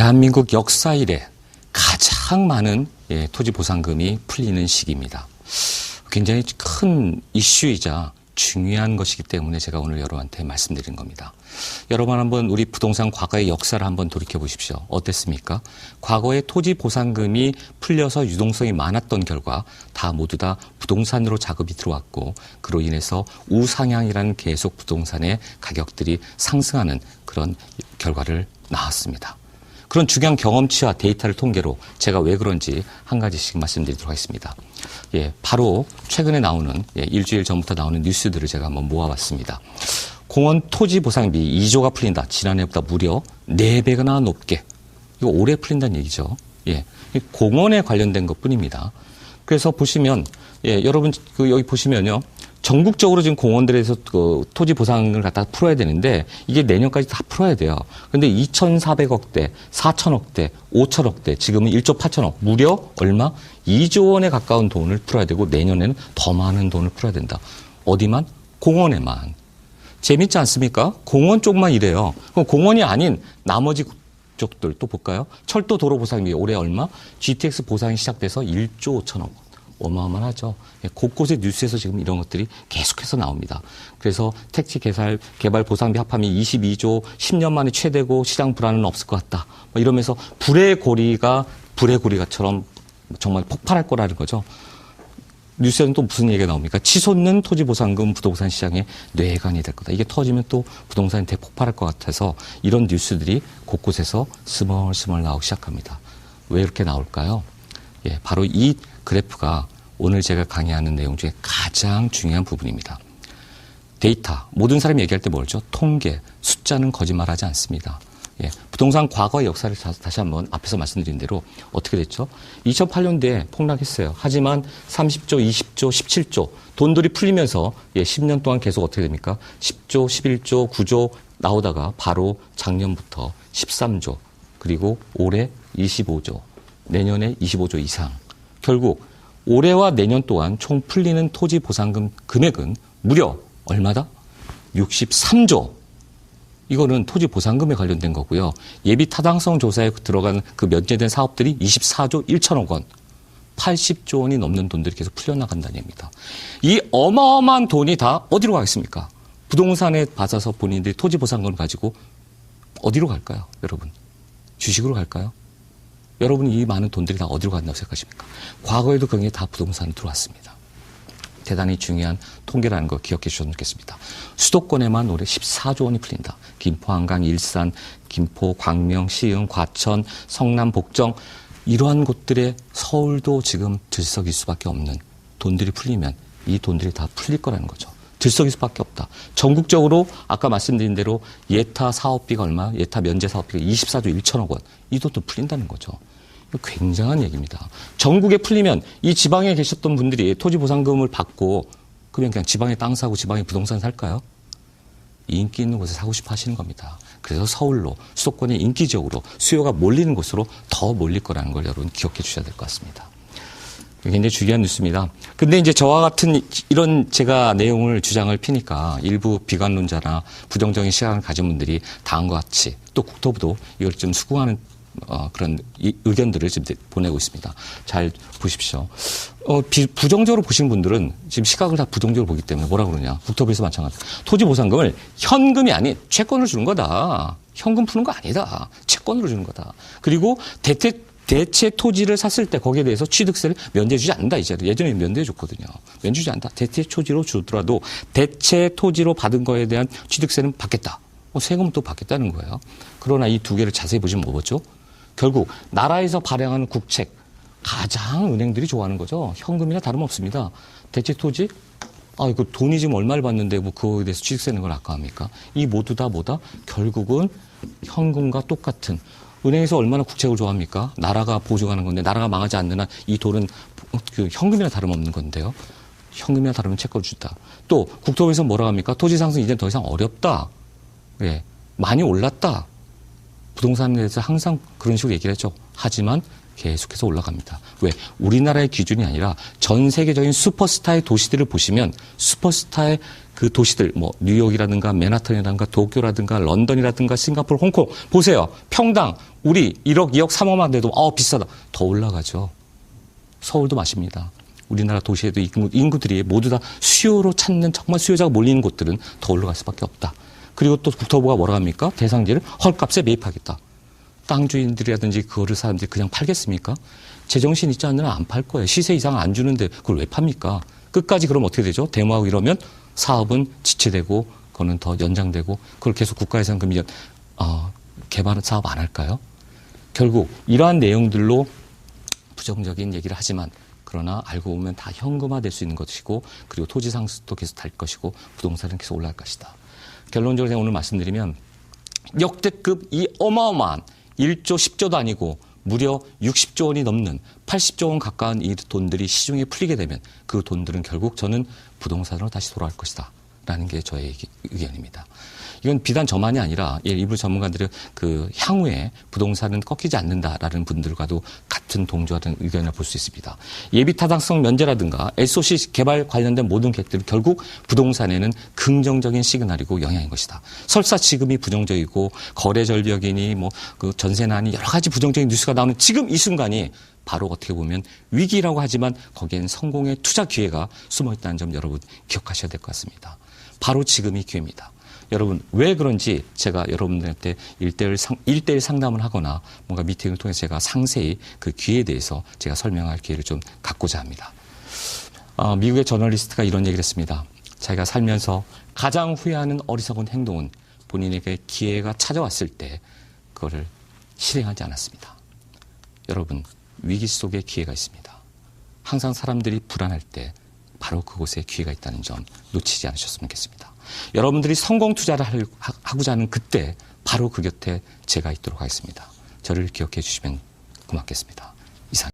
대한민국 역사 이래 가장 많은 토지 보상금이 풀리는 시기입니다. 굉장히 큰 이슈이자 중요한 것이기 때문에 제가 오늘 여러분한테 말씀드린 겁니다. 여러분 한번 우리 부동산 과거의 역사를 한번 돌이켜 보십시오. 어땠습니까? 과거에 토지 보상금이 풀려서 유동성이 많았던 결과 모두 다 부동산으로 자금이 들어왔고 그로 인해서 우상향이라는 계속 부동산의 가격들이 상승하는 그런 결과를 낳았습니다. 그런 중요한 경험치와 데이터를 통계로 제가 왜 그런지 한 가지씩 말씀드리도록 하겠습니다. 바로 최근에 나오는 일주일 전부터 나오는 뉴스들을 제가 한번 모아봤습니다. 공원 토지 보상비 2조가 풀린다. 지난해보다 무려 4배나 높게. 이거 올해 풀린다는 얘기죠. 공원에 관련된 것뿐입니다. 그래서 보시면 여러분 여기 보시면요. 전국적으로 지금 공원들에서 토지 보상을 갖다 풀어야 되는데 이게 내년까지 다 풀어야 돼요. 그런데 2,400억대, 4,000억대, 5,000억대, 지금은 1조 8천억, 무려 얼마? 2조 원에 가까운 돈을 풀어야 되고 내년에는 더 많은 돈을 풀어야 된다. 어디만? 공원에만. 재밌지 않습니까? 공원 쪽만 이래요. 그럼 공원이 아닌 나머지 쪽들 또 볼까요? 철도 도로 보상비 올해 얼마? GTX 보상이 시작돼서 1조 5천억. 어마어마하죠. 곳곳에 뉴스에서 지금 이런 것들이 계속해서 나옵니다. 그래서 택지 개발 보상비 합함이 22조 10년 만에 최대고 시장 불안은 없을 것 같다. 이러면서 불의 고리가처럼 정말 폭발할 거라는 거죠. 뉴스에는 또 무슨 얘기가 나옵니까? 치솟는 토지보상금 부동산 시장의 뇌관이 될 거다. 이게 터지면 또 부동산이 대폭발할 것 같아서 이런 뉴스들이 곳곳에서 스멀스멀 나오기 시작합니다. 왜 이렇게 나올까요? 바로 이 그래프가 오늘 제가 강의하는 내용 중에 가장 중요한 부분입니다. 데이터, 모든 사람이 얘기할 때 뭐죠? 통계, 숫자는 거짓말하지 않습니다. 부동산 과거의 역사를 다시 한번 앞에서 말씀드린 대로 어떻게 됐죠? 2008년도에 폭락했어요. 하지만 30조, 20조, 17조 돈들이 풀리면서 10년 동안 계속 어떻게 됩니까? 10조, 11조, 9조 나오다가 바로 작년부터 13조 그리고 올해 25조 내년에 25조 이상. 결국 올해와 내년 동안 총 풀리는 토지 보상금 금액은 무려 얼마다? 63조. 이거는 토지 보상금에 관련된 거고요. 예비 타당성 조사에 들어간 그 면제된 사업들이 24조 1천억 원. 80조 원이 넘는 돈들이 계속 풀려나간다는 얘기입니다. 이 어마어마한 돈이 다 어디로 가겠습니까? 부동산에 받아서 본인들이 토지 보상금을 가지고 어디로 갈까요? 여러분. 주식으로 갈까요? 여러분이 이 많은 돈들이 다 어디로 간다고 생각하십니까? 과거에도 그런 게 다 부동산으로 들어왔습니다. 대단히 중요한 통계라는 거 기억해 주셨으면 좋겠습니다. 수도권에만 올해 14조 원이 풀린다. 김포, 한강, 일산, 김포, 광명, 시흥, 과천, 성남, 복정 이러한 곳들의 서울도 지금 들썩일 수밖에 없는 돈들이 풀리면 이 돈들이 다 풀릴 거라는 거죠. 들썩일 수밖에 없다. 전국적으로 아까 말씀드린 대로 예타 사업비가 얼마? 예타 면제 사업비가 24조 1천억 원. 이 돈도 풀린다는 거죠. 굉장한 얘기입니다. 전국에 풀리면 이 지방에 계셨던 분들이 토지 보상금을 받고 그러면 그냥 지방에 땅 사고 지방에 부동산 살까요? 인기 있는 곳에 사고 싶어 하시는 겁니다. 그래서 서울로 수도권의 인기 지역으로 수요가 몰리는 곳으로 더 몰릴 거라는 걸 여러분 기억해 주셔야 될 것 같습니다. 굉장히 중요한 뉴스입니다. 근데 이제 저와 같은 이런 제가 내용을 주장을 피니까 일부 비관론자나 부정적인 시각을 가진 분들이 다음과 같이 또 국토부도 이걸 좀 수긍하는 그런 의견들을 지금 보내고 있습니다. 잘 보십시오. 부정적으로 보시는 분들은 지금 시각을 다 부정적으로 보기 때문에 뭐라 그러냐. 국토부에서 마찬가지로. 토지 보상금을 현금이 아닌 채권을 주는 거다. 현금 푸는 거 아니다. 채권으로 주는 거다. 그리고 대체 토지를 샀을 때 거기에 대해서 취득세를 면제해주지 않는다. 이제 예전에 면제해줬거든요. 면제해주지 않는다. 대체 토지로 주더라도 대체 토지로 받은 거에 대한 취득세는 받겠다. 세금은 또 받겠다는 거예요. 그러나 이 두 개를 자세히 보시면 뭐죠? 결국 나라에서 발행하는 국책 가장 은행들이 좋아하는 거죠. 현금이나 다름없습니다. 대체 토지? 이거 돈이 지금 얼마를 받는데 뭐 그거에 대해서 취득세 내는 걸 아까합니까? 이 모두 다 뭐다? 결국은 현금과 똑같은 은행에서 얼마나 국책을 좋아합니까? 나라가 보증하는 건데 나라가 망하지 않는 한 이 돈은 그 현금이나 다름없는 건데요. 현금이나 다르면 채권을 준다. 또 국토부에서 뭐라고 합니까? 토지 상승 이제 더 이상 어렵다. 많이 올랐다. 부동산에 대해서 항상 그런 식으로 얘기를 했죠. 하지만 계속해서 올라갑니다. 왜? 우리나라의 기준이 아니라 전 세계적인 슈퍼스타의 도시들을 보시면 슈퍼스타의 그 도시들, 뭐 뉴욕이라든가 맨하탄이라든가 도쿄라든가 런던이라든가 싱가포르, 홍콩 보세요. 평당 우리 1억, 2억, 3억만 돼도 비싸다. 더 올라가죠. 서울도 마십니다. 우리나라 도시에도 인구들이 모두 다 수요로 찾는 정말 수요자가 몰리는 곳들은 더 올라갈 수밖에 없다. 그리고 또 국토부가 뭐라 합니까? 대상지를 헐값에 매입하겠다. 땅 주인들이라든지 그거를 사람들이 그냥 팔겠습니까? 제정신 있지 않으면 안 팔 거예요. 시세 이상 안 주는데 그걸 왜 팝니까? 끝까지 그럼 어떻게 되죠? 데모하고 이러면 사업은 지체되고 그거는 더 연장되고 그걸 계속 국가예산 금이 개발 사업 안 할까요? 결국 이러한 내용들로 부정적인 얘기를 하지만 그러나 알고 보면 다 현금화될 수 있는 것이고 그리고 토지 상승도 계속 될 것이고 부동산은 계속 올라갈 것이다. 결론적으로 제가 오늘 말씀드리면 역대급 이 어마어마한 1조 10조도 아니고 무려 60조 원이 넘는 80조 원 가까운 이 돈들이 시중에 풀리게 되면 그 돈들은 결국 저는 부동산으로 다시 돌아갈 것이다. 라는 게 저의 의견입니다. 이건 비단 저만이 아니라 일부 전문가들의 그 향후에 부동산은 꺾이지 않는다라는 분들과도 같은 동조하는 의견을 볼 수 있습니다. 예비 타당성 면제라든가 SOC 개발 관련된 모든 계획들은 결국 부동산에는 긍정적인 시그널이고 영향인 것이다. 설사 지금이 부정적이고 거래 절벽이니 뭐 그 전세난이 여러 가지 부정적인 뉴스가 나오는 지금 이 순간이 바로 어떻게 보면 위기라고 하지만 거기엔 성공의 투자 기회가 숨어 있다는 점 여러분 기억하셔야 될 것 같습니다. 바로 지금이 기회입니다. 여러분 왜 그런지 제가 여러분들한테 1대1 상담을 하거나 뭔가 미팅을 통해서 제가 상세히 그 기회에 대해서 제가 설명할 기회를 좀 갖고자 합니다. 미국의 저널리스트가 이런 얘기를 했습니다. 자기가 살면서 가장 후회하는 어리석은 행동은 본인에게 기회가 찾아왔을 때 그거를 실행하지 않았습니다. 여러분 위기 속에 기회가 있습니다. 항상 사람들이 불안할 때 바로 그곳에 기회가 있다는 점 놓치지 않으셨으면 좋겠습니다. 여러분들이 성공 투자를 하고자 하는 그때 바로 그 곁에 제가 있도록 하겠습니다. 저를 기억해 주시면 고맙겠습니다.